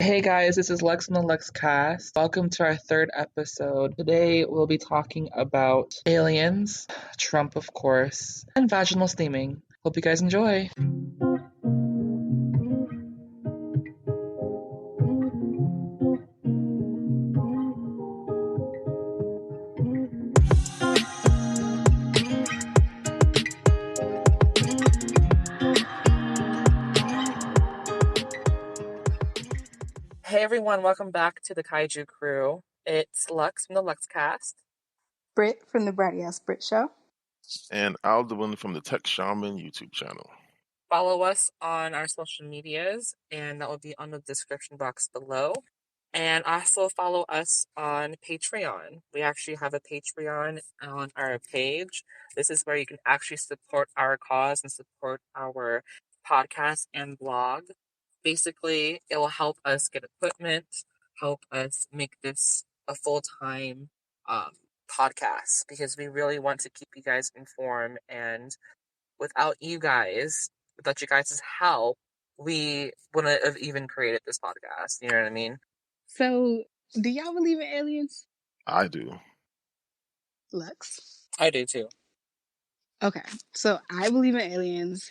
Hey guys, this is Lex from the Lex Cast. Welcome to our third episode. Today we'll be talking about aliens, Trump, of course, and vaginal steaming. Hope you guys enjoy. Hey everyone, welcome back to the Kaiju Crew. It's Lux from the Lux Cast. Britt from the Bratty Ass Brit Show. And Alduin from the Tech Shaman YouTube channel. Follow us on our social medias, and that will be on the description box below. And also follow us on Patreon. We actually have a Patreon on our page. This is where you can actually support our cause and support our podcast and blog. Basically, it will help us get equipment, help us make this a full-time podcast, because we really want to keep you guys informed. And without you guys, without you guys' help, we wouldn't have even created this podcast. You know what I mean? So, do y'all believe in aliens? I do. Lux? I do too. Okay, so I believe in aliens.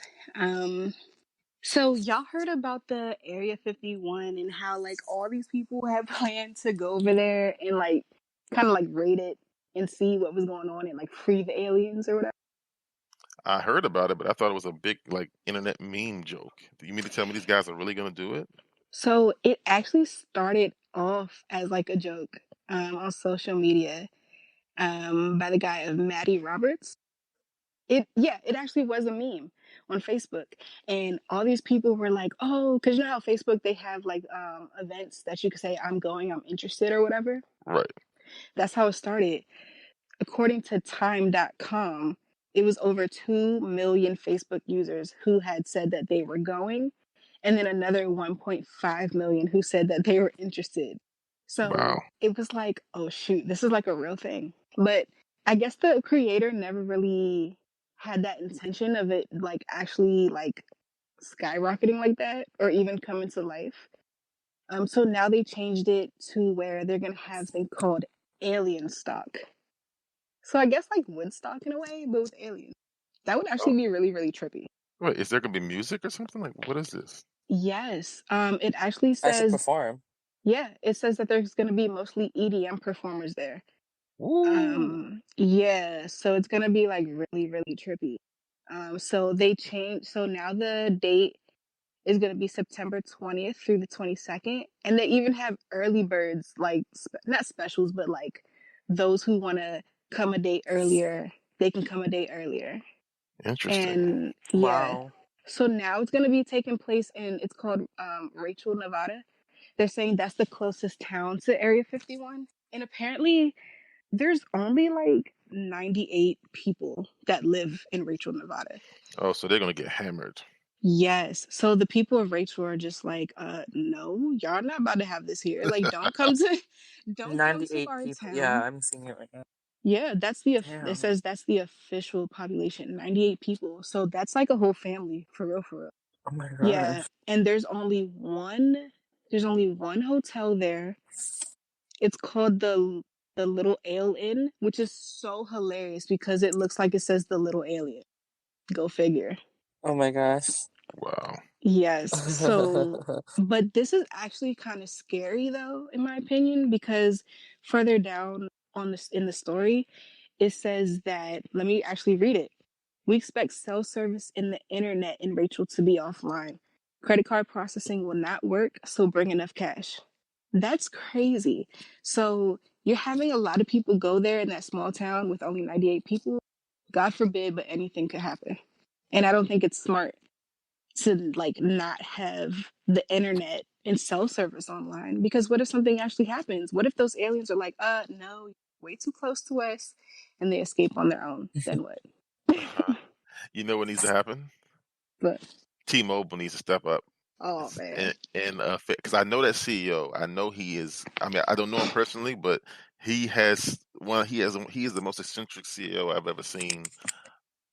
So y'all heard about the Area 51 and how like all these people have planned to go over there and like kind of like raid it and see what was going on and like free the aliens or whatever? I heard about it, but I thought it was a big internet meme joke. Do you mean to tell me these guys are really gonna do it? So it actually started off as like a joke on social media by the guy of Maddie Roberts. It actually was a meme on Facebook, and all these people were like, "Oh, because you know how Facebook they have like events that you could say I'm going, I'm interested or whatever." Right. That's how it started. According to Time.com, it was over 2 million Facebook users who had said that they were going, and then another 1.5 million who said that they were interested. So Wow. it was like, oh shoot, this is like a real thing. But I guess the creator never really had that intention of it like actually like skyrocketing like that or even coming to life. So now they changed it to where they're gonna have something called alien stock. So I guess like Woodstock in a way, but with aliens. That would actually Oh, be really, really trippy. wait, is there gonna be music or something? Like, what is this? Yes. It actually I should says perform. yeah, it says that there's gonna be mostly EDM performers there. Ooh. Yeah, so it's gonna be like really, really trippy. So they changed. So now the date is gonna be September 20th through the 22nd, and they even have early birds, like not specials, but like those who want to come a day earlier, they can come a day earlier. Interesting. And yeah, Wow. so now it's gonna be taking place in it's called Rachel, Nevada. They're saying that's the closest town to Area 51, and apparently there's only like 98 people that live in Rachel, Nevada. Oh, so they're gonna get hammered. Yes. So the people of Rachel are just like, no, y'all not about to have this here. Like, don't come to 98 our people. Yeah, town. I'm seeing it right now. Yeah, it Damn. says that's the official population, 98 people. So that's like a whole family, for real, for real. Oh my Yeah. gosh. And there's only one hotel there. It's called the Little Ale Inn, which is so hilarious because it looks like it says the Little Alien. Go figure. Oh my gosh. Wow. Yes. So, but this is actually kind of scary though, in my opinion, because further down on this in the story, it says that, let me actually read it. We expect cell service in the internet in Rachel to be offline. Credit card processing will not work, so bring enough cash. That's crazy. So you're having a lot of people go there in that small town with only 98 people. God forbid, but anything could happen. And I don't think it's smart to like not have the internet and cell service online, because what if something actually happens? What if those aliens are like, no, way too close to us, and they escape on their own? Then what? You know what needs to happen? But T-Mobile needs to step up. oh man, And because I know that CEO, I know he is. I mean, I don't know him personally, but he has one. He is the most eccentric CEO I've ever seen.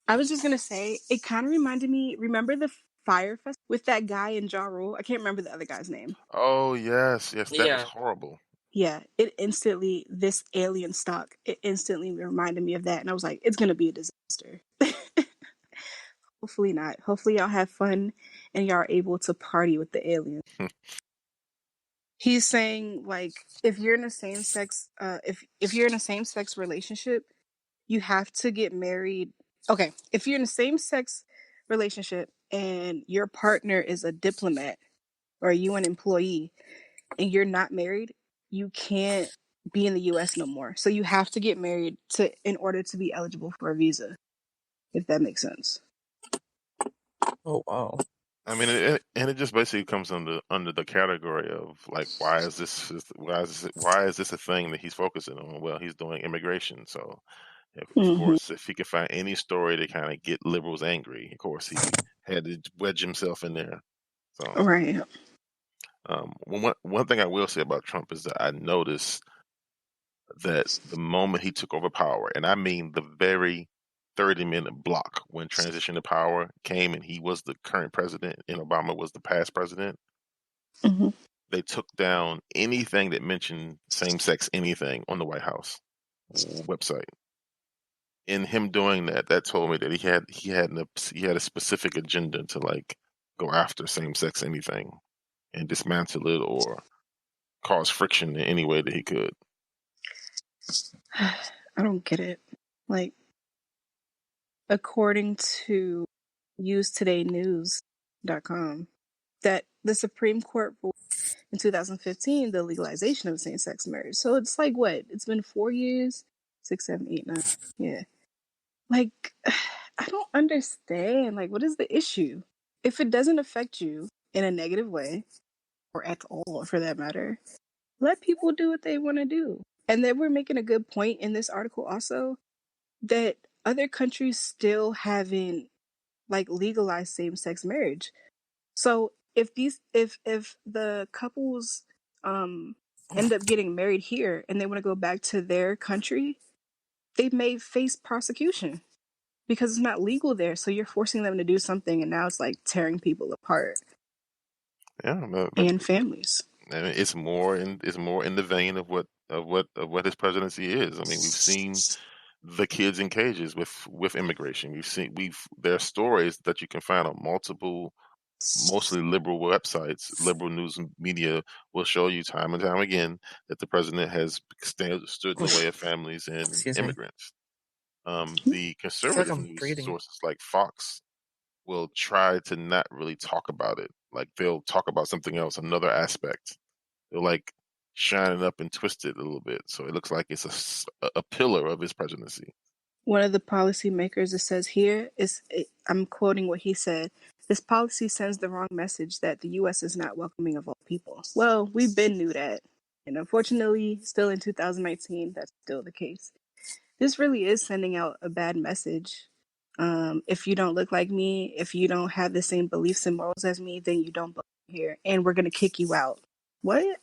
I was just gonna say it kind of reminded me. Remember the Fire Fest with that guy in Ja Rule. I can't remember the other guy's name. Oh yes, yes, that was Yeah. horrible. Yeah, it instantly, this alien stock, it instantly reminded me of that. And I was like, it's going to be a disaster. Hopefully not. Hopefully y'all have fun and y'all are able to party with the aliens. He's saying, like, if you're in a same sex, if you're in a same sex relationship, you have to get married. Okay, if you're in a same sex relationship and your partner is a diplomat or you an employee and you're not married, you can't be in the US no more. So you have to get married to in order to be eligible for a visa, if that makes sense. Oh wow. I mean, and it just basically comes under the category of like, why is this a thing that he's focusing on? Well, he's doing immigration, so of Mm-hmm. course, if he could find any story to kind of get liberals angry, of course he had to wedge himself in there. So, Right. one thing I will say about Trump is that I noticed that the moment he took over power, and I mean the very 30-minute block when transition to power came and he was the current president and Obama was the past president, Mm-hmm. they took down anything that mentioned same sex anything on the White House website. In him doing that, that told me that he had a specific agenda to like go after same sex anything and dismantle it or cause friction in any way that he could. I don't get it. Like, according to usetodaynews.com, that the Supreme Court ruled in 2015 the legalization of same sex marriage. So it's like, what? It's been 4 years? 6, 7, 8, 9. Yeah. Like, I don't understand. Like, what is the issue? If it doesn't affect you in a negative way, or at all for that matter, let people do what they want to do. And then we're making a good point in this article also that other countries still haven't like legalized same-sex marriage. So if the couples end up getting married here and they want to go back to their country, they may face prosecution because it's not legal there. So you're forcing them to do something, and now it's like tearing people apart Yeah, and families. and it's more in the vein of what his presidency is. I mean, we've seen the kids in cages with immigration. We've there are stories that you can find on multiple mostly liberal websites, liberal news and media will show you time and time again that the president has stood in the way of families and Excuse me. immigrants. The I feel like conservative I'm news breathing. sources like Fox will try to not really talk about it. Like they'll talk about something else, another aspect. They'll like shine it up and twist it a little bit, so it looks like it's a pillar of his presidency. One of the policymakers, it says here, I'm quoting what he said: this policy sends the wrong message that the U.S. is not welcoming of all people. Well, we've been knew that. And unfortunately, still in 2019, that's still the case. This really is sending out a bad message. If you don't look like me, if you don't have the same beliefs and morals as me, then you don't belong here. And we're going to kick you out. What?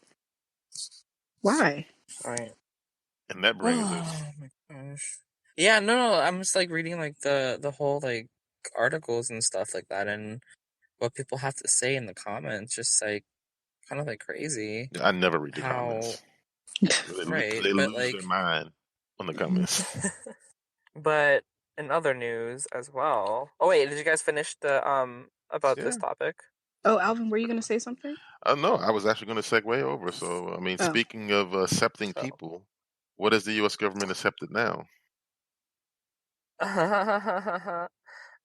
Why? All right. And that brings Oh us. my gosh. Yeah, no. I'm just like reading like the whole like articles and stuff like that, and what people have to say in the comments, just like kind of like crazy. I never read the How comments because right, they but lose like, their mind on the comments. but in other news as well. Oh wait, did you guys finish the about this Yeah. topic? Oh, Alvin, were you going to say something? No, I was actually going to segue over. So, I mean, Oh. speaking of accepting So. people, what has the U.S. government accepted now?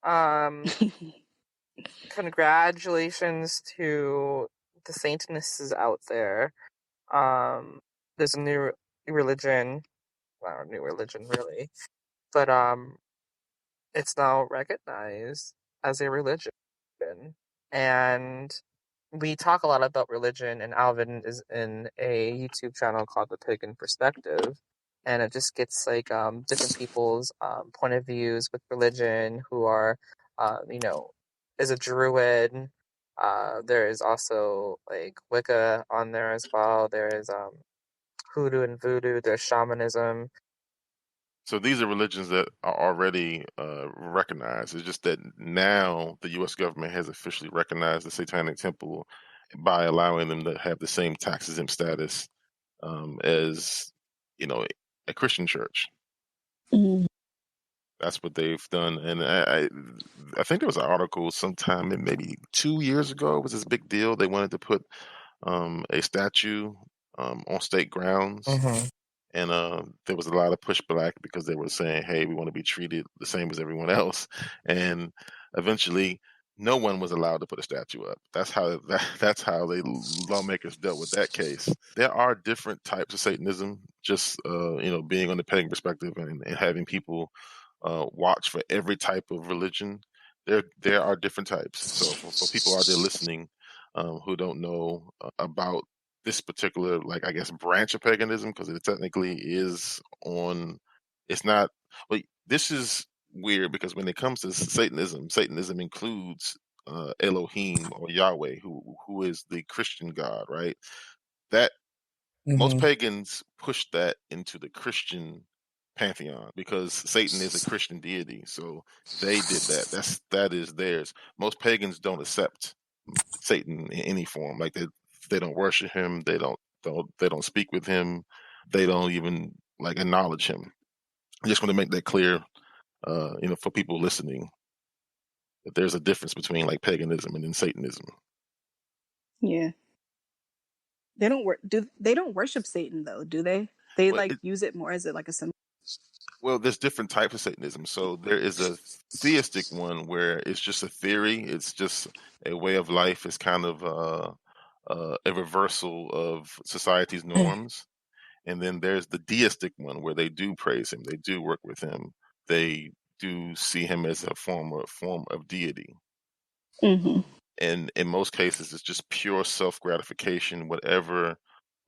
um, congratulations to the Satanists out there. Um, there's a new religion, well, new religion really, but it's now recognized as a religion, and we talk a lot about religion, and Alvin is in a YouTube channel called The Pagan Perspective, and it just gets like different people's point of views with religion, who are, you know, is a druid. There is also like Wicca on there as well. There is hoodoo and voodoo. There's shamanism. So these are religions that are already recognized. It's just that now the U.S. government has officially recognized the Satanic Temple by allowing them to have the same tax exempt status as, you know, a Christian church. Mm. That's what they've done, and I think there was an article sometime maybe 2 years ago. It was this big deal. They wanted to put a statue on state grounds, Mm-hmm. and there was a lot of pushback because they were saying, "Hey, we want to be treated the same as everyone else," and eventually, no one was allowed to put a statue up. That's how the lawmakers dealt with that case. There are different types of Satanism. Just being on the pagan perspective and having people watch for every type of religion. There are different types. So for people out there listening who don't know about this particular, like, I guess, branch of paganism, because it technically is on, it's not. Well, this is weird because when it comes to Satanism includes Elohim or Yahweh, who is the Christian God, right? That most Mm-hmm. pagans push that into the Christian pantheon because Satan is a Christian deity. So they did that. That is theirs. Most pagans don't accept Satan in any form. Like they don't worship him. They don't speak with him. They don't even like acknowledge him. I just want to make that clear, for people listening, that there's a difference between like paganism and then Satanism. Yeah. They don't worship Satan though, do they? They Well, like use it more as like a symbol. Well, there's different types of Satanism. So there is a theistic one where it's just a theory. It's just a way of life. It's kind of a reversal of society's norms. And then there's the deistic one where they do praise him. They do work with him. They do see him as a form of deity. Mm-hmm. And in most cases, it's just pure self gratification. Whatever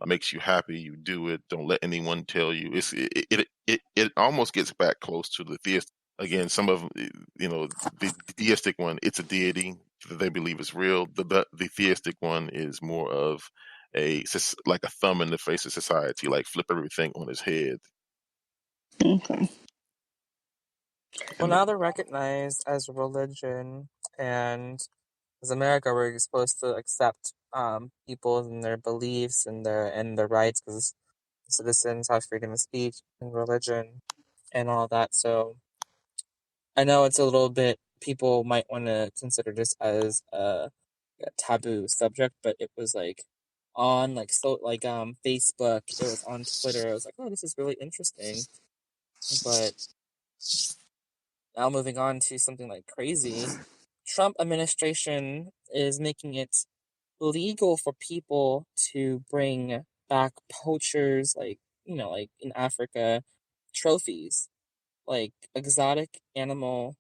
makes you happy, you do it. Don't let anyone tell you. It almost gets back close to the theist. Again, some of the deistic one, it's a deity that they believe is real. The theistic one is more of like a thumb in the face of society, like flip everything on its head. Okay. Well, And now they're recognized as a religion, and as America, we're supposed to accept people and their beliefs and their rights because citizens have freedom of speech and religion and all that. So I know it's a little bit. People might want to consider this as a taboo subject, but it was like on Facebook. It was on Twitter. I was like, oh, this is really interesting. But now moving on to something like crazy, Trump administration is making it legal for people to bring back poachers, like like in Africa, trophies, like exotic animal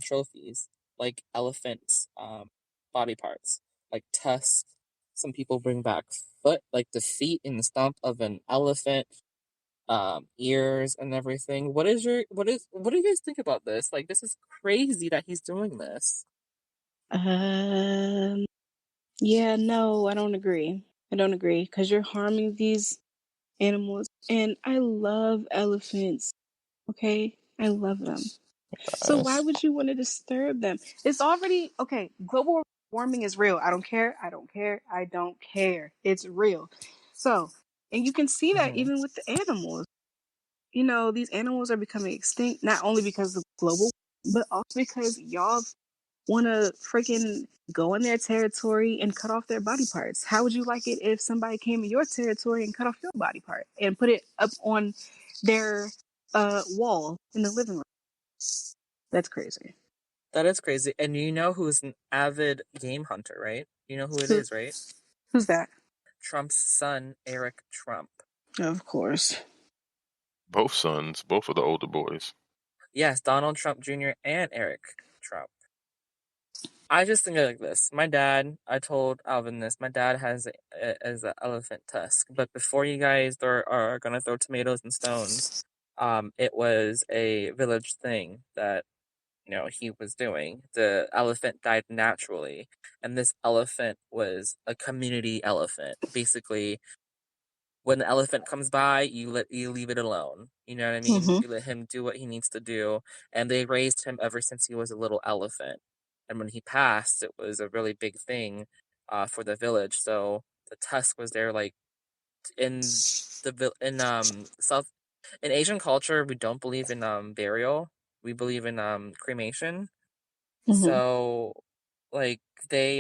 trophies, like elephants body parts, like tusks. Some people bring back foot, like the feet and the stump of an elephant, ears and everything. What do you guys think about this? Like, this is crazy that he's doing this. Um. Yeah. No, I don't agree. I don't agree because you're harming these animals, and I love elephants. Okay, I love them. So why Yes. would you want to disturb them? It's already okay. Global warming is real. I don't care. I don't care. I don't care. It's real. So, and you can see that Hmm. even with the animals. These animals are becoming extinct not only because of global, but also because y'all want to freaking go in their territory and cut off their body parts. How would you like it if somebody came in your territory and cut off your body part and put it up on their wall in the living room? That's crazy. That is crazy. And you know who's an avid game hunter, right? You know who it Who, is, right? who's that? Trump's son, Eric Trump. Of course. both sons, both of the older boys. Yes, Donald Trump Jr. and Eric Trump. I just think of it like this. My dad, I told Alvin this. My dad has an elephant tusk, but before you guys are gonna throw tomatoes and stones, it was a village thing that he was doing. The elephant died naturally, and this elephant was a community elephant. Basically, when the elephant comes by, you leave it alone. You know what I mean? Mm-hmm. You let him do what he needs to do. And they raised him ever since he was a little elephant. And when he passed, it was a really big thing for the village. So the tusk was there, like in in South in Asian culture, we don't believe in burial. We believe in cremation. Mm-hmm. So like they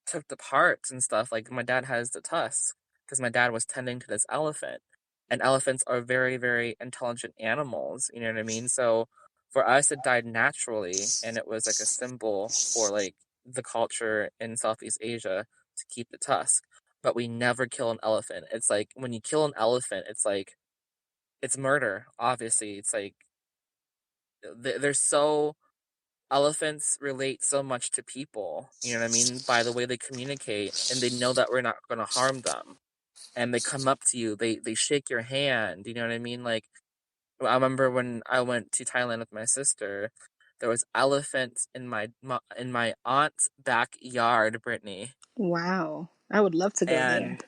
took the parts and stuff. Like my dad has the tusk because my dad was tending to this elephant, and elephants are very, very intelligent animals. You know what I mean? So for us, it died naturally, and it was like a symbol for like the culture in Southeast Asia to keep the tusk. But we never kill an elephant. It's like when you kill an elephant, it's like it's murder. Obviously, it's like they're so elephants relate so much to people, you know what I mean? By the way they communicate, and they know that we're not going to harm them. And they come up to you, they shake your hand, you know what I mean? Like I remember when I went to Thailand with my sister, there was elephants in my aunt's backyard, Brittany. Wow. I would love to go there. And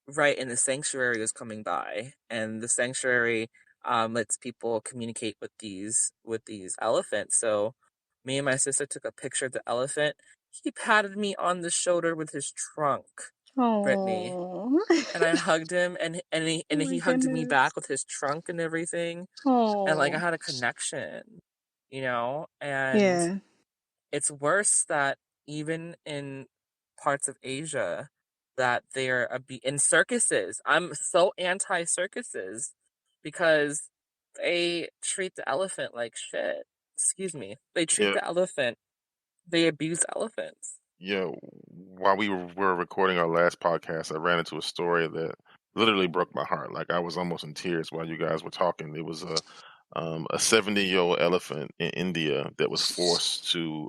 right, and the sanctuary was coming by, and the sanctuary lets people communicate with these elephants. So me and my sister took a picture of the elephant. He patted me on the shoulder with his trunk, Brittany, Oh. and I hugged him, Oh and my he hugged me back goodness. with his trunk and everything, and like I Oh. had a connection, you know. And Yeah. it's worse that even in parts of Asia that they're in circuses. I'm so anti circuses because they treat the elephant like shit. Excuse me. They treat Yeah, the elephant. They abuse elephants. yeah. While we were recording our last podcast, I ran into a story that literally broke my heart. Like I was almost in tears while you guys were talking. It was a 70-year-old elephant in India that was forced to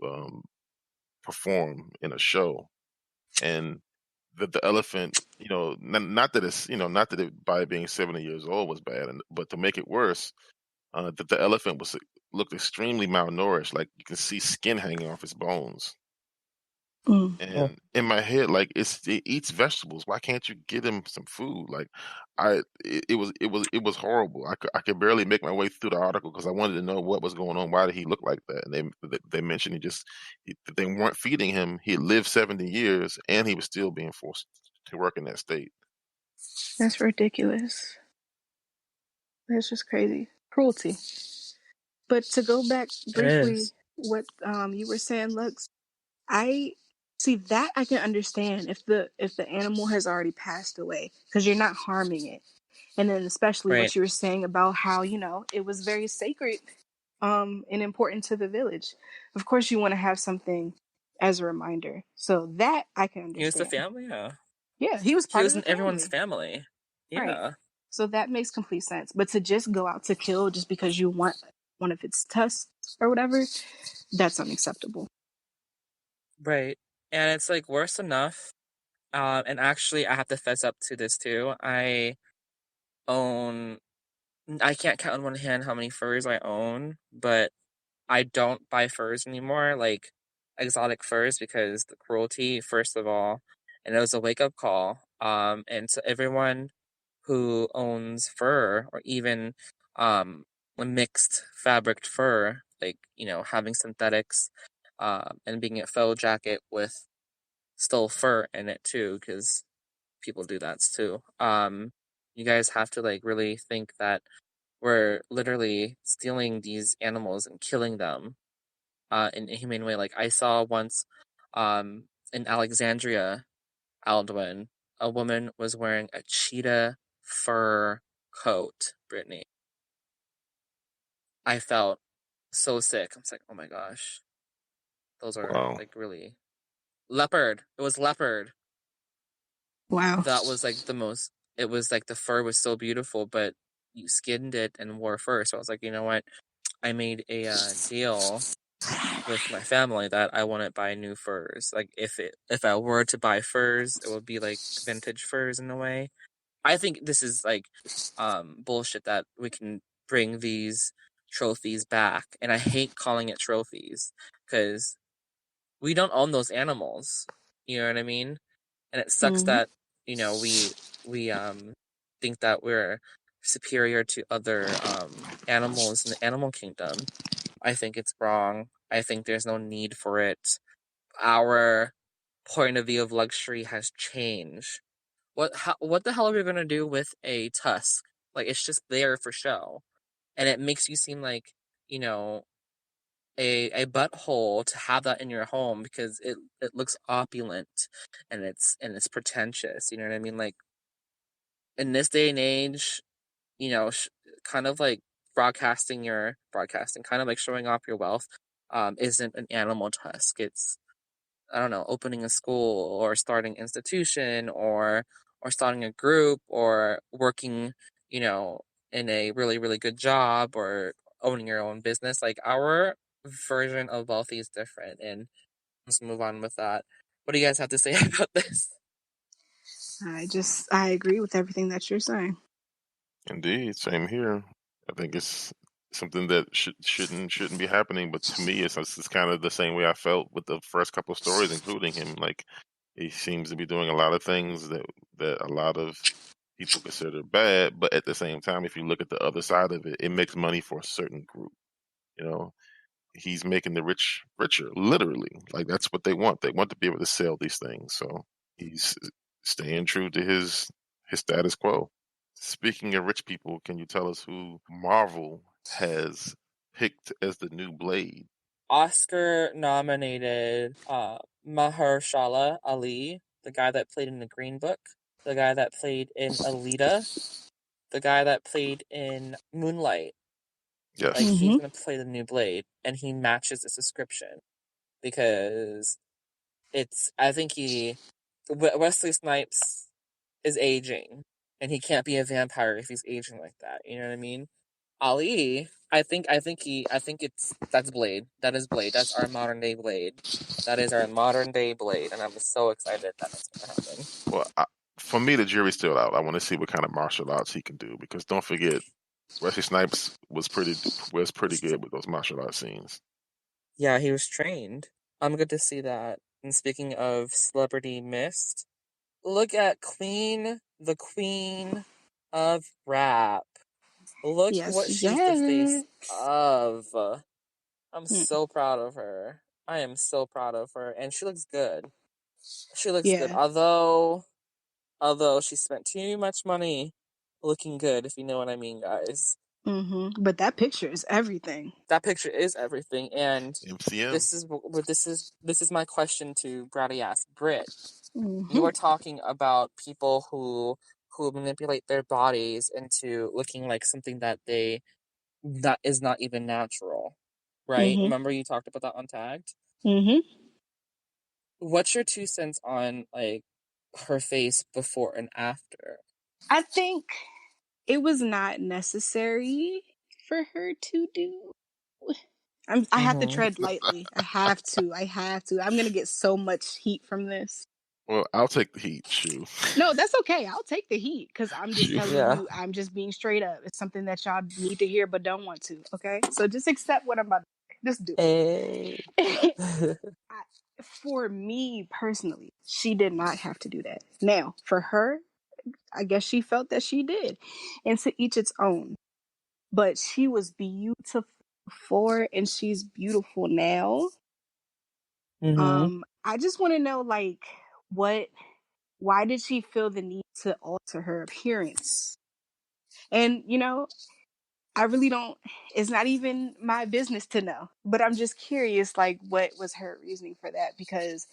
perform in a show, and the elephant, not that it's, not that it by being 70 years old was bad, but to make it worse, that the elephant was looked extremely malnourished. Like you can see skin hanging off its bones. Mm. Oh. And in my head, like it eats vegetables. Why can't you get him some food? Like it was horrible. I could barely make my way through the article because I wanted to know what was going on. Why did he look like that? And they mentioned they weren't feeding him. He lived 70 years and he was still being forced to work in that state. That's ridiculous. That's just crazy. Cruelty. But to go back It briefly, is. what you were saying, Lux, I see that I can understand if the animal has already passed away because you're not harming it. And then especially Right. what you were saying about how, it was very sacred and important to the village. Of course you want to have something as a reminder. So that I can He was the understand. family, yeah. Yeah, he was He part of was the in everyone's family. family. Right. Yeah. So that makes complete sense. But to just go out to kill just because you want one of its tusks or whatever, that's unacceptable. Right. And it's like worse enough. And actually I have to fess up to this too. Own I can't count on one hand how many furs I own, but I don't buy furs anymore, like exotic furs, because the cruelty, first of all, and it was a wake up call. And to everyone who owns fur, or even a mixed fabric fur, like having synthetics, and being a faux jacket with still fur in it too, because people do that too. You guys have to like really think that we're literally stealing these animals and killing them in a humane way. Like I saw once in Alexandria, Aldwin, a woman was wearing a cheetah fur coat, Brittany. I felt so sick. I was like, oh my gosh, those are Wow. like really leopard. It was leopard. Wow. That was like the most. It was like the fur was so beautiful, but you skinned it and wore fur. So I was like, you know what? I made a deal with my family that I wouldn't buy new furs. Like if I were to buy furs, it would be like vintage furs in a way. I think this is like bullshit that we can bring these trophies back, and I hate calling it trophies because we don't own those animals. You know what I mean? And it sucks Mm-hmm. that we we think that we're superior to other animals in the animal kingdom. I think it's wrong. I think there's no need for it. Our point of view of luxury has changed. What the hell are we gonna do with a tusk? Like, it's just there for show, and it makes you seem like, you know, a butthole to have that in your home because it looks opulent, and it's pretentious. You know what I mean? Like, in this day and age, you know, kind of like broadcasting, kind of like showing off your wealth, isn't an animal tusk. It's, I don't know, opening a school or starting an institution or starting a group or working, you know, in a really, really good job or owning your own business. Like, our version of wealthy is different. And let's move on with that. What do you guys have to say about this? I agree with everything that you're saying. Indeed, same here. I think it's something that shouldn't be happening. But to me, it's kind of the same way I felt with the first couple of stories, including him. Like, he seems to be doing a lot of things that a lot of people consider bad. But at the same time, if you look at the other side of it, it makes money for a certain group. You know, he's making the rich richer, literally. Like, that's what they want. They want to be able to sell these things. So he's staying true to his status quo. Speaking of rich people, can you tell us who Marvel has picked as the new Blade? Oscar nominated Mahershala Ali, the guy that played in the Green Book, the guy that played in Alita, the guy that played in Moonlight. Like, Yes. he's Mm-hmm. gonna play the new Blade, and he matches the description because it's. I think Wesley Snipes is aging, and he can't be a vampire if he's aging like that. You know what I mean? Ali, I think that's Blade. That is Blade. That's our modern day Blade. That is our modern day Blade, and I'm so excited that that's gonna happen. Well, for me, the jury's still out. I want to see what kind of martial arts he can do, because don't forget, Wesley Snipes was pretty good with those martial arts scenes. Yeah, he was trained. I'm good to see that. And speaking of celebrity missed, look at the Queen of Rap. Look Yes, what she's the face yes. of. I'm Mm, so proud of her. I am so proud of her, and she looks good. She looks good. yeah. Although she spent too much money looking good, if you know what I mean, guys. But that picture is everything. That picture is everything, and MCM. this is my question to Bratty ass Brit. You Mm-hmm. are talking about people who manipulate their bodies into looking like something that is not even natural, right? Mm-hmm. Remember you talked about that on Tagged. Mm-hmm. What's your 2 cents on, like, her face before and after? I think it was not necessary for her to do. I have to Mm-hmm. tread lightly. I have to. I have to. I'm gonna get so much heat from this. Well, I'll take the heat. Shoe. No, that's okay. I'll take the heat because I'm just Shoe. telling Yeah. you. I'm just being straight up. It's something that y'all need to hear but don't want to. Okay, so just accept what I'm about to say. Just do Hey. it. For me personally, she did not have to do that. Now, for her, I guess she felt that she did, and to each its own. But she was beautiful before, and she's beautiful now. Mm-hmm. I just want to know, like, what why did she feel the need to alter her appearance? And I really don't, it's not even my business to know, but I'm just curious, like, what was her reasoning for that? Because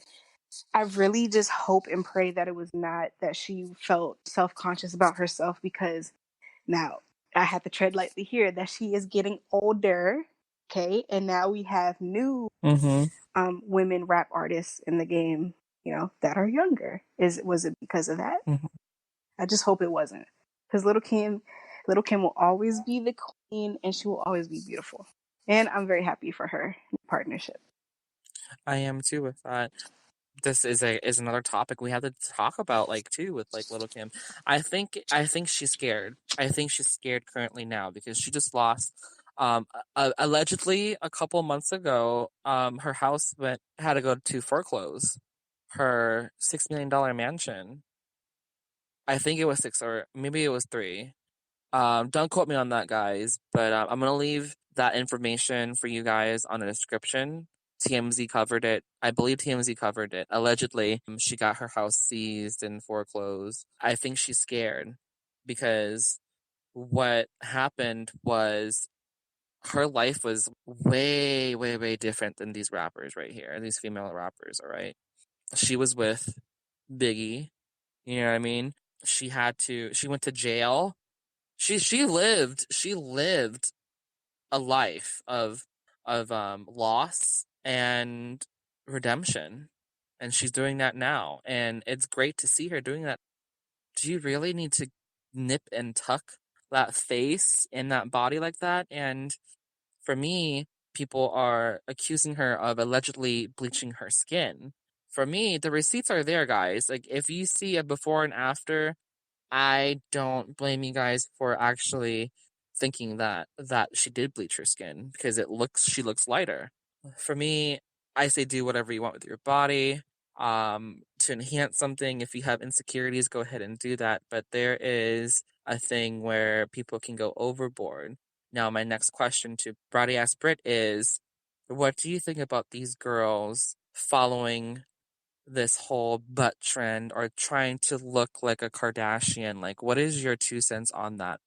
I really just hope and pray that it was not that she felt self-conscious about herself, because now I have to tread lightly here that she is getting older. Okay, and now we have new Mm-hmm. women rap artists in the game, that are younger. Was it because of that? Mm-hmm. I just hope it wasn't, because Little Kim will always be the queen, and she will always be beautiful. And I'm very happy for her partnership. I am too with that. This is another topic we have to talk about, like, too, with, like, Little Kim. I think she's scared. I think she's scared currently now because she just lost. Allegedly a couple months ago, her house had to go to foreclose. Her $6 million mansion. I think it was 6 or maybe it was 3. Don't quote me on that, guys, but I'm gonna leave that information for you guys on the description. TMZ covered it. I believe TMZ covered it. Allegedly, she got her house seized and foreclosed. I think she's scared because what happened was her life was way, way, way different than these rappers right here, these female rappers, all right? She was with Biggie, you know what I mean? She went to jail. She lived a life of loss and redemption. And she's doing that now. And it's great to see her doing that. Do you really need to nip and tuck that face and that body like that? And for me, people are accusing her of allegedly bleaching her skin. For me, the receipts are there, guys. Like, if you see a before and after, I don't blame you guys for actually thinking that she did bleach her skin because she looks lighter. For me, I say do whatever you want with your body. To enhance something, if you have insecurities, go ahead and do that. But there is a thing where people can go overboard. Now, my next question to Brady Ass Brit is, what do you think about these girls following this whole butt trend or trying to look like a Kardashian? Like, what is your 2 cents on that?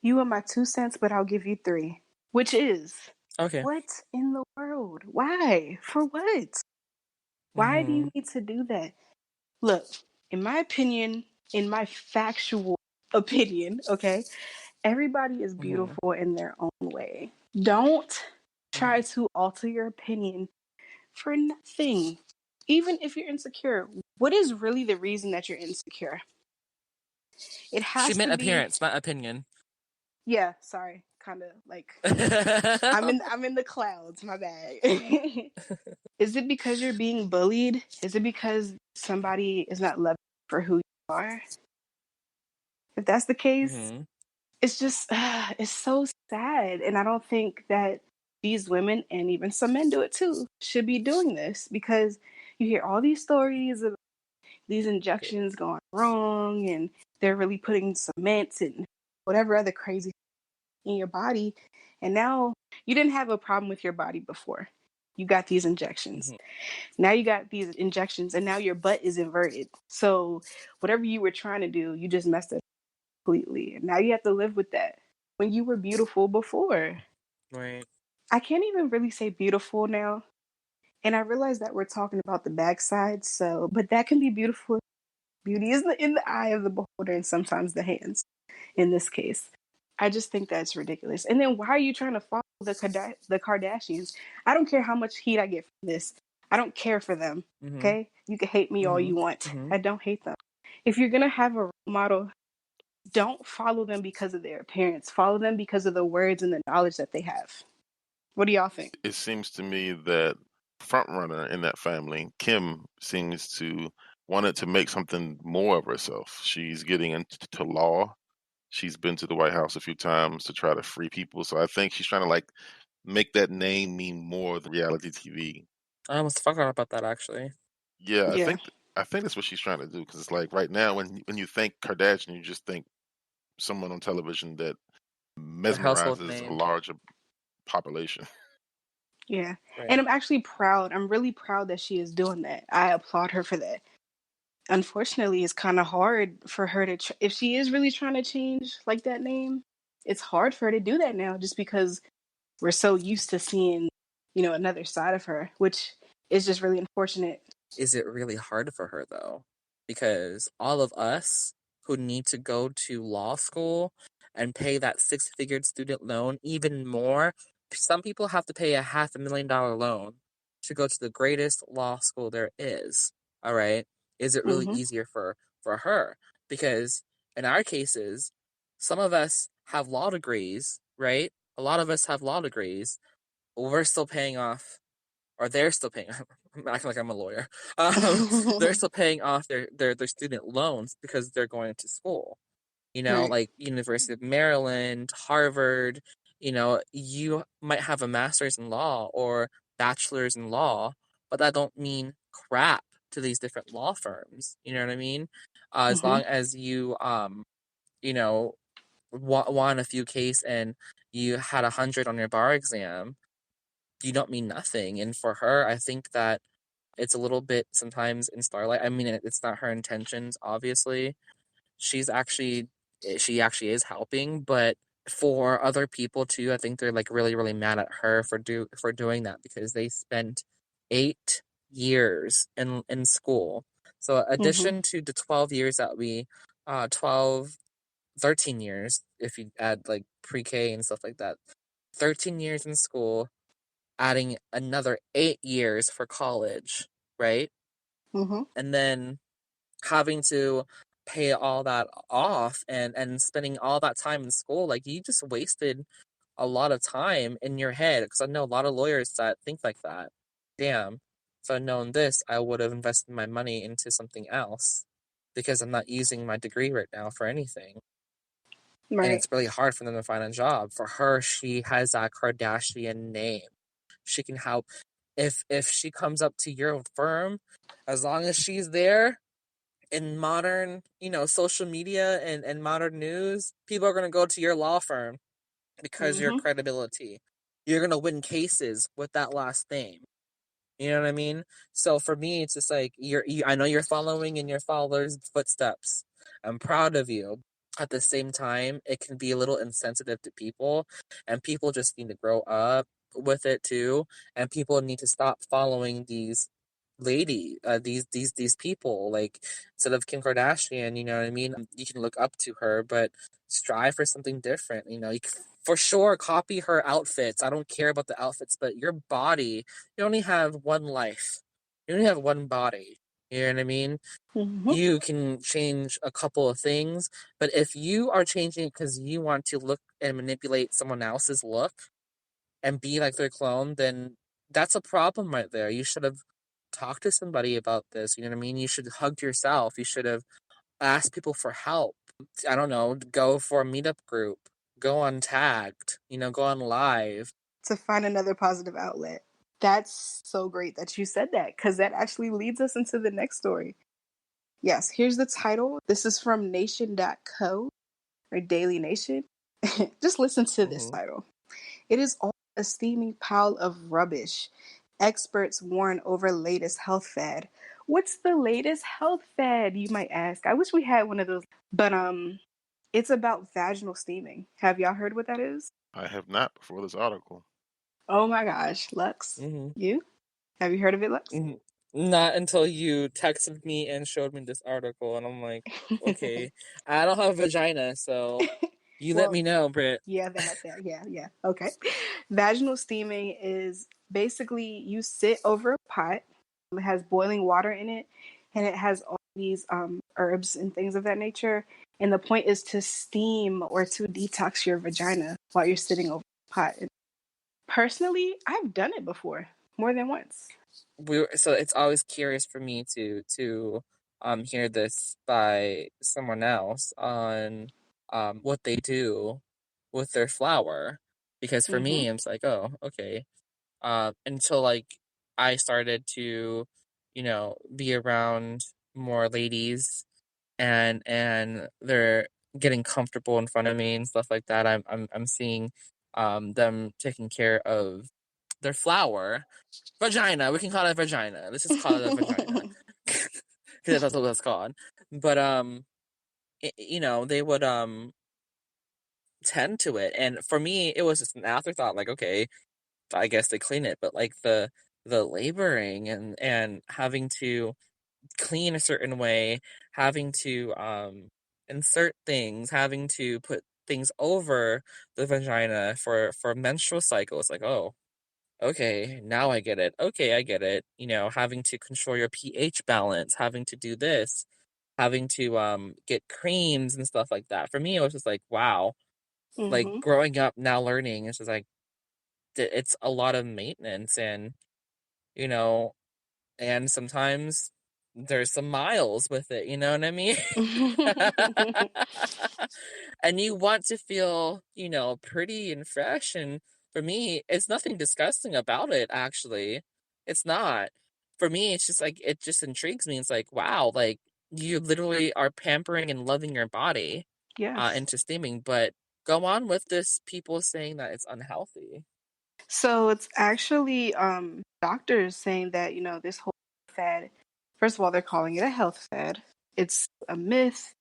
You want my 2 cents, but I'll give you three. Which is, Okay. what in the world? Why? For what? Why do Mm-hmm. you need to do that? Look, in my opinion, in my factual opinion, okay, everybody is Mm-hmm. beautiful in their own way. Don't try to alter your opinion for nothing. Even if you're insecure, what is really the reason that you're insecure? It She has meant to be, appearance, not opinion. yeah, sorry, kind of like I'm in the clouds, my bad. Is it because you're being bullied? Is it because somebody is not loving you for who you are? If that's the case, Mm-hmm. it's just it's so sad, and I don't think that these women and even some men do it too should be doing this because you hear all these stories of these injections going wrong and they're really putting cement and whatever other crazy in your body, and now you didn't have a problem with your body before you got these injections. Mm-hmm. Now you got these injections and now your butt is inverted, so whatever you were trying to do, you just messed it completely. And now you have to live with that when you were beautiful before. Right. I can't even really say beautiful now. And I realize that we're talking about the backside, so but that can be beautiful. Beauty is in the eye of the beholder and sometimes the hands in this case. I just think that's ridiculous. And then why are you trying to follow the Kardashians? I don't care how much heat I get from this. I don't care for them. Mm-hmm. Okay? You can hate me all Mm-hmm. you want. Mm-hmm. I don't hate them. If you're going to have a role model, don't follow them because of their appearance. Follow them because of the words and the knowledge that they have. What do y'all think? It seems to me that front runner in that family, Kim, seems to wanted to make something more of herself. She's getting into law. She's been to the White House a few times to try to free people. So I think she's trying to like make that name mean more than reality TV. I almost forgot about that actually. Yeah, Yeah. I think that's what she's trying to do because it's like right now when you think Kardashian, you just think someone on television that A household mesmerizes a name. larger population. Yeah. And Right. I'm actually proud. I'm really proud that she is doing that. I applaud her for that. Unfortunately, it's kind of hard for her to, if she is really trying to change like that name, it's hard for her to do that now just because we're so used to seeing, another side of her, which is just really unfortunate. Is it really hard for her though? Because all of us who need to go to law school and pay that six-figured student loan even more, some people have to pay a $500,000 loan to go to the greatest law school there is. All right. Is it really Hmm. easier for her? Because in our cases, some of us have law degrees, right? A lot of us have law degrees. We're still paying off or they're still paying. I'm acting like I'm a lawyer. They're still paying off their student loans because they're going to school. Right. Like University of Maryland, Harvard. You might have a master's in law or bachelor's in law, but that don't mean crap to these different law firms. You know what I mean? As Mm-hmm. long as you, you know, won a few case and you had 100 on your bar exam, you don't mean nothing. And for her, I think that it's a little bit sometimes in Starlight. I mean, it's not her intentions, obviously. She's actually, she actually is helping, but for other people too, I think they're like really, really mad at her for doing that because they spent 8 years in school. So Mm-hmm. addition to the 12 years that we, 12, 13 years, if you add like pre-K and stuff like that, 13 years in school, adding another 8 years for college, right? Mm-hmm. And then having to pay all that off and spending all that time in school, like you just wasted a lot of time in your head. Because I know a lot of lawyers that think like that. Damn, if I'd known this, I would have invested my money into something else because I'm not using my degree right now for anything. And Right. it's really hard for them to find a job. For her, she has that Kardashian name. She can help if she comes up to your firm, as long as she's there in modern, social media and modern news, people are gonna go to your law firm because your Mm-hmm. credibility. You're gonna win cases with that last name. You know what I mean? So for me, it's just like I know you're following in your followers' footsteps. I'm proud of you. At the same time, it can be a little insensitive to people, and people just need to grow up with it too. And people need to stop following these people. Like instead of Kim Kardashian, you know what I mean? You can look up to her, but strive for something different. You can, for sure, copy her outfits. I don't care about the outfits, but your body, you only have one life. You only have one body. You know what I mean? Mm-hmm. You can change a couple of things, but if you are changing it because you want to look and manipulate someone else's look and be like their clone, then that's a problem right there. You should have talked to somebody about this. You know what I mean? You should have hugged yourself. You should have asked people for help. I don't know, go for a meetup group, go on tagged, go on live. To find another positive outlet. That's so great that you said that because that actually leads us into the next story. Yes, here's the title. This is from nation.co or Daily Nation. Just listen to this Mm-hmm. title. It is all a steaming pile of rubbish. Experts warn over latest health fad. What's the latest health fad, you might ask? I wish we had one of those. But it's about vaginal steaming. Have y'all heard what that is? I have not before this article. Oh my gosh, Lux. Mm-hmm. You? Have you heard of it, Lux? Mm-hmm. Not until you texted me and showed me this article, and I'm like, okay, I don't have a vagina, so you let Well, me know, Britt. yeah, that, yeah, yeah. Okay. Vaginal steaming is basically you sit over a pot. It has boiling water in it, and it has all these herbs and things of that nature. And the point is to steam or to detox your vagina while you're sitting over a pot. And personally, I've done it before more than once. So it's always curious for me to hear this by someone else on what they do with their flower, because for Mm-hmm. me it's like, oh, okay, until like I started to be around more ladies and they're getting comfortable in front of me and stuff like that. I'm seeing them taking care of their flower. Vagina. We can call it vagina. Let's just call it a vagina because that's what it's called. But they would tend to it, and for me, it was just an afterthought. Like, okay, I guess they clean it, but like the laboring and having to clean a certain way, having to insert things, having to put things over the vagina for menstrual cycles. Like, oh, okay, now I get it. Okay, I get it. Having to control your pH balance, having to do this, having to get creams and stuff like that. For me, it was just like, wow. Like Mm-hmm. growing up now learning, it's just like it's a lot of maintenance you know, and sometimes there's some miles with it, you know what I mean? And you want to feel, pretty and fresh. And for me, it's nothing disgusting about it, actually. It's not. For me, it's just like, it just intrigues me. It's like, wow, like, you literally are pampering and loving your body Yes. into steaming, but go on with this people saying that it's unhealthy. So it's actually doctors saying that, this whole fad, first of all, they're calling it a health fad. It's a myth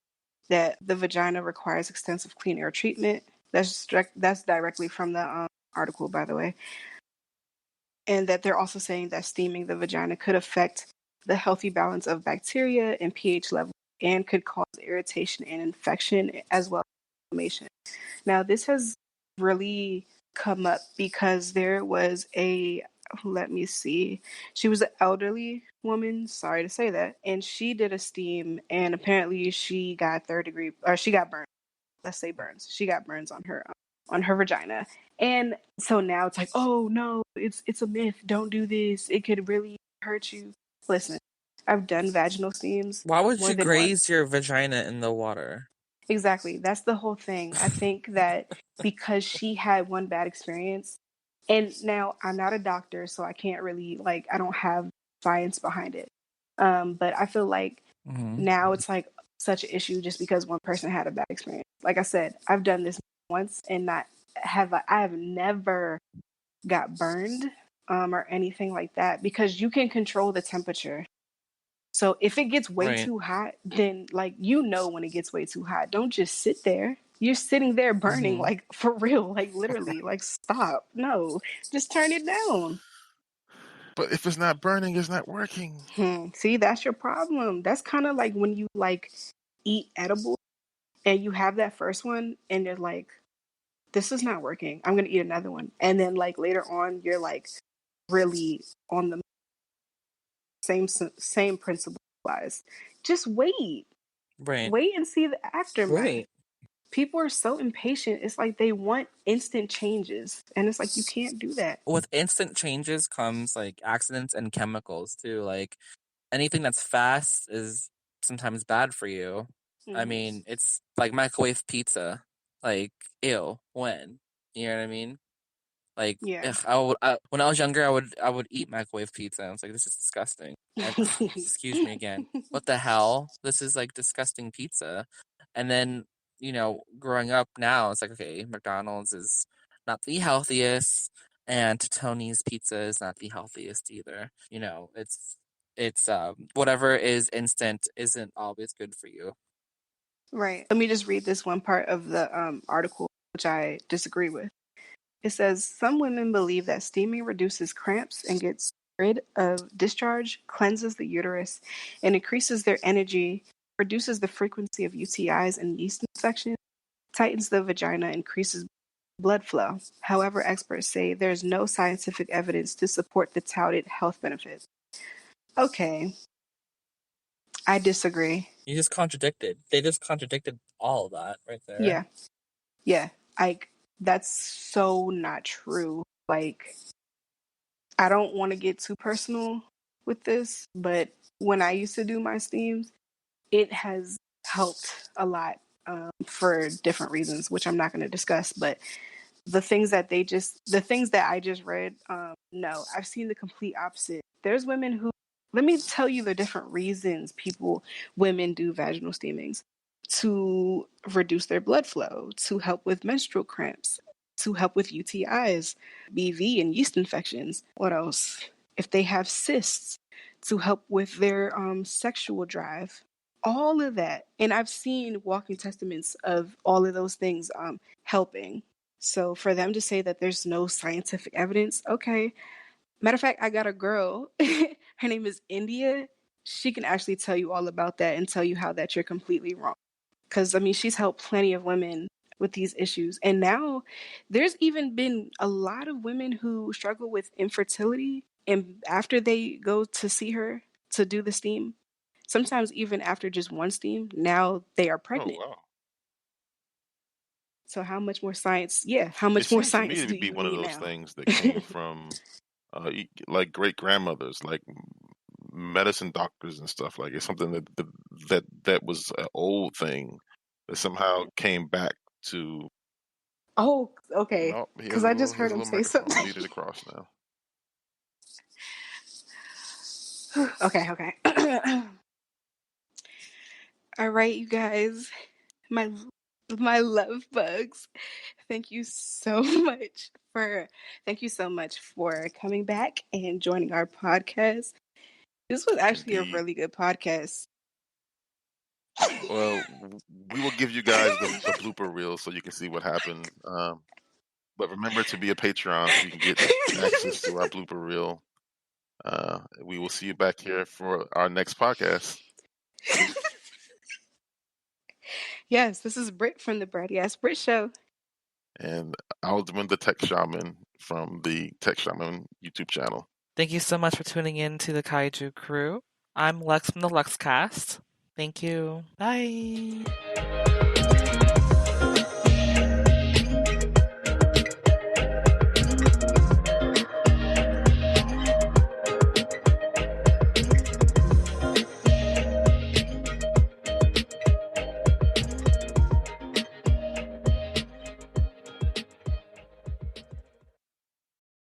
that the vagina requires extensive clean air treatment. That's directly from the article, by the way. And that they're also saying that steaming the vagina could affect the healthy balance of bacteria and pH level and could cause irritation and infection as well as inflammation. Now, this has really come up because there was let me see, she was an elderly woman, sorry to say that, and she did a steam, and apparently she got third degree, or she got burned. Let's say burns. She got burns on her vagina. And so now it's like, oh no, it's a myth. Don't do this. It could really hurt you. Listen, I've done vaginal steams Why would more you than once. graze your vagina in the water? Exactly. That's the whole thing. I think that because she had one bad experience, and now I'm not a doctor, so I can't really, like, I don't have science behind it. But I feel like Mm-hmm. now it's like such an issue just because one person had a bad experience. Like I said, I've done this once and I have never got burned or anything like that because you can control the temperature. So if it gets way Right. too hot, then like when it gets way too hot. Don't just sit there. You're sitting there burning, Mm-hmm. like for real, like literally, like stop. No, just turn it down. But if it's not burning, it's not working. See, that's your problem. That's kind of like when you like eat edibles and you have that first one and you're like, this is not working. I'm gonna eat another one. And then like later on, you're like really on the same principle wise. Just Right. wait and see the aftermath. Right. People are so impatient. It's like they want instant changes, and it's like you can't do that. With instant changes comes like accidents and chemicals too. Like anything that's fast is sometimes bad for you. I Hmm. mean, it's like microwave pizza. Like, ew, when? You know what I mean? Like, Yeah. ugh, when I was younger, I would eat microwave pizza. I was like, this is disgusting. And excuse me again, what the hell? This is like disgusting pizza. And then growing up now, it's like, okay, McDonald's is not the healthiest, and Tony's Pizza is not the healthiest either. It's whatever is instant isn't always good for you. Right. Let me just read this one part of the article, which I disagree with. It says some women believe that steaming reduces cramps and gets rid of discharge, cleanses the uterus, and increases their energy, reduces the frequency of UTIs and yeast infections, tightens the vagina, increases blood flow. However, experts say there's no scientific evidence to support the touted health benefits. Okay, I disagree. You just contradicted. They just contradicted all of that right there. Yeah, yeah, like that's so not true. Like, I don't want to get too personal with this, but when I used to do my steams, it has helped a lot for different reasons, which I'm not going to discuss. But the things that I just read, no, I've seen the complete opposite. There's women who, let me tell you the different reasons women do vaginal steamings: to reduce their blood flow, to help with menstrual cramps, to help with UTIs, BV and yeast infections. What else? If they have cysts, to help with their sexual drive. All of that. And I've seen walking testaments of all of those things helping. So for them to say that there's no scientific evidence, okay. Matter of fact, I got a girl. Her name is India. She can actually tell you all about that and tell you how that you're completely wrong. Because, I mean, she's helped plenty of women with these issues. And now there's even been a lot of women who struggle with infertility. And after they go to see her to do the steam, sometimes even after just one steam, now they are Oh pregnant. wow! So how much more science? Yeah, how It much more seems to me science to do be you one of need those now? things that came from like great grandmothers, like medicine doctors and stuff. Like it's something that was an old thing that somehow came back to. Oh, okay. No, Because I just he has heard a him little say microphone. I something. need it across now. Okay, okay. All right, you guys, my love bugs. Thank you so much for coming back and joining our podcast. This was actually a Indeed. really good podcast. Well, we will give you guys the blooper reel so you can see what happened. But remember to be a Patreon so you can get access to our blooper reel. We will see you back here for our next podcast. Yes, this is Britt from the Bratty Ass Brit Show. And Alderman the Tech Shaman from the Tech Shaman YouTube channel. Thank you so much for tuning in to the Kaiju Crew. I'm Lex from the LuxCast. Thank you. Bye.